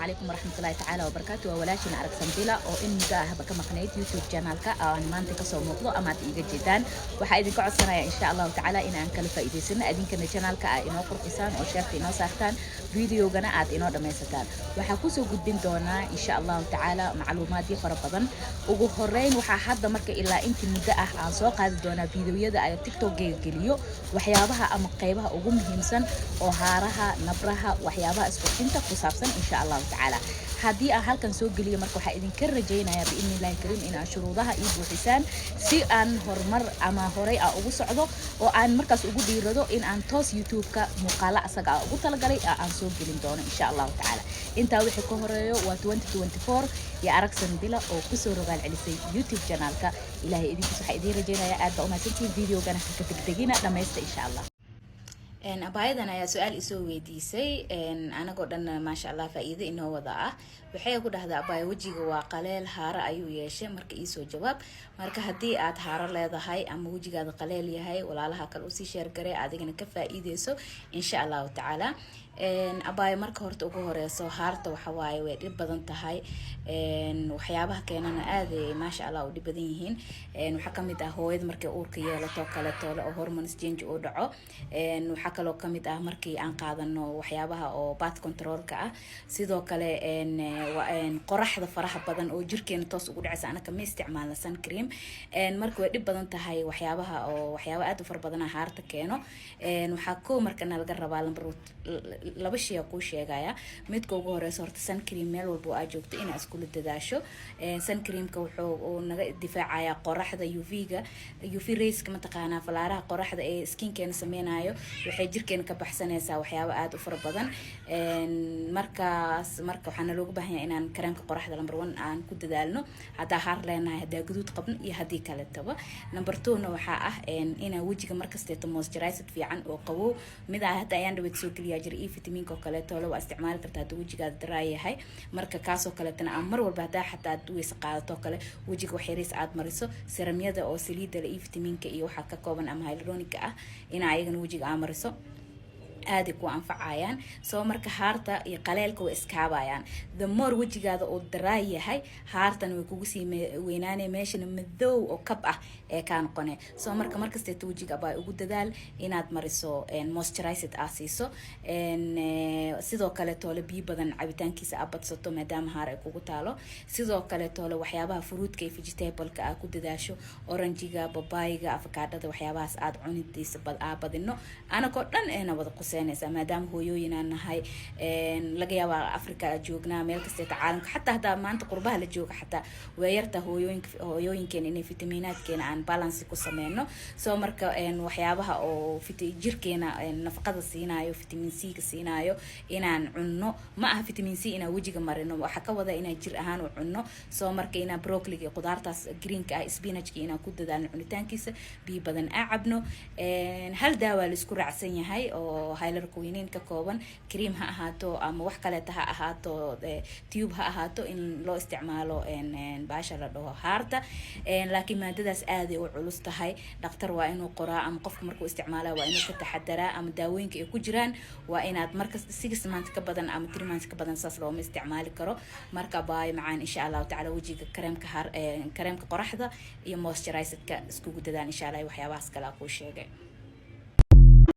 عليكم ورحمة الله تعالى وبركاته ولاشين عرق سنبيلا أو إن مجاها بكم قناة يوتيوب channel كا أنا ما أنت كسر مطلوب أما تيجي جدا وحيدك عصنا إن شاء الله تعالى إن أنكل فائدة سنة أدين كنا channel كا إنه قرقسان أو شرط إنه سارتان فيديو جناعات إنه دميستان وحكوسو قدين دونا إن شاء الله تعالى معلومات فربضن وجوهرين وححد مرك إلا أنت مدة عن سوق هذا دونا فيديو يدا على تيك توك جيليو وحيابها أما قيبها وجم همسن وهارها نبرها وحيابها اسكتينتا كوسابسن إن شاء الله تعالى هذه هالكن سوق جليه مركو حقيقين كرجينا يا بإذن الله الكريم إن شروطها إيبو حسان سي أن هرمر أما هري أو صعدو وأن مركز أبو ديردو إن توس يوتيوب كمقالة أسقى أبو تلقلي أن سوق جلين دون إن شاء الله تعالى أنت وحي كهريو و 2024 يا عرق سنبيلا أو كسر رجال على يوتيوب channel كا إلهي إيدي كسر حقيقين رجينا يا أربعة وما سنتي فيديو كان كتبتجينا لما يست إن شاء الله. أبايدنا يا سؤال يسوي ديسي أنا قدرنا ما شاء الله فائدة إنه وضعه وحيا قد هذا أباي وجهي وقليل هارا أيو يشي مرك إيسو جواب مرك هدي آت هارا لهذا هاي أما وجهي هذا قليل يهاي ولا لها كالوسي شير قري عادي كفائدة سو إن شاء الله تعالى أباي مرك هرت ugu horeyso haarta waxa waaye way dhib badan tahay waxyaabaha keenana aad ay ma sha Allah u dhib badan yihiin waxa kamid ah hooyada markay uurka yeelato kale toole oo hormones change u dhaco waxa kale oo kamid ah markii aan qaadano waxyaabaha oo birth control-ka ah sidoo kale qoraxda faraha badan oo jirkeena toos ugu dhacaysa anaka ma isticmaalna sun cream marka way dhib badan tahay waxyaabaha aad u far badan haarta keeno waxa ko markana laga rabaa lambar laba shay ku sheegaya midka ugu horeyso horta sun cream meel walba aad joogto in aad isku dadaasho sun cream-ka wuxuu naga difaacaya qoraxda UV rays-ka ma taqaanaa falaaraha qoraxda ee skin-keena sameeynaayo waxay jirkeena ka baxsanaysaa waxyaabo aad u far badan marka waxaana looga baahan yahay inaan kareemka qoraxda number 1 aan ku dadaalno hadaa haar leenahay hadaa guduud qabno iyo hadii kale taba number 2 na waxa ah inaan wajiga markasteeto moisturizer fiican oo qabow mid ah hadaa ayaan dhawad soo geliyaa jir vitamin ko kale toole waa isticmaali kartaa haddii wajigaada dry yahay marka kaasoo kaleetana aan mar walba hadaa xataa aad weys qaadato kale wajiga wax yariis aad mariso seramyada oo saliida la vitaminka iyo waxa ka kooban ama hyaluronic ah in ayagana wajiga aad mariso aadi ku anfacayaan soo marka haarta iyo qaleelka way iskaabayaan the more wajigaada oo dry yahay haartan way kugu sii weynaanay meeshana madow oo kab ah ee kaan qone soo markasta wajiga baa ugu dadaal inaad mariso moisturizer aad siiso sidoo kale toole biyo badan cabitaankiisa aad badsato maadaama haar ay kugu taalo sidoo kale toole waxyaabaha fruitka iyo vegetable-ka aad ku dadaasho oranjiga babaayga avocado waxyaabahaas aad cunidiisa badino anagoo dhan eena wada maadaama hooyooyin aan nahay laga yaabaa Afrika joognaa meel kasta caalamka xataa hadaa maanta qurbaha la jooga xataa way yarta hooyooyinkeena inay fitamiinaadkeena aan balance ku sameeyno soo marka waxyaabaha oo jirkeena nafaqada siinaayo vitamin C ka siinaayo inaan cunno ma aha vitamin C ina wajiga marino waxa ka wada inaan jir ahaan u cunno soo marka ina broccoli iyo qudaartaas greenka ah spinach ina ku dadaalno cunitaankiisa biyo badan aan cabno hal daawa la isku raacsan yahay oo hyaluronic ka kooban cream ha ahaato ama wax kale ha ahaato tube ha ahaato in loo isticmaalo baasha la dhaho haarta laakiin maadadaas aad ay u culus tahay dhaqtar waa inuu qoraa ama qofka markuu isticmaalayo waa inuu ka taxadaraa ama daawooyinka ay ku jiraan waa inaad markas 6 months ka badan ama 3 months ka badan saas loo isticmaali karo marka baay macaan insha Allah taala wajiga kareemka qoraxda iyo moisturizer-ka isku dadaan insha Allah waxyaabahaas kala ku sheegay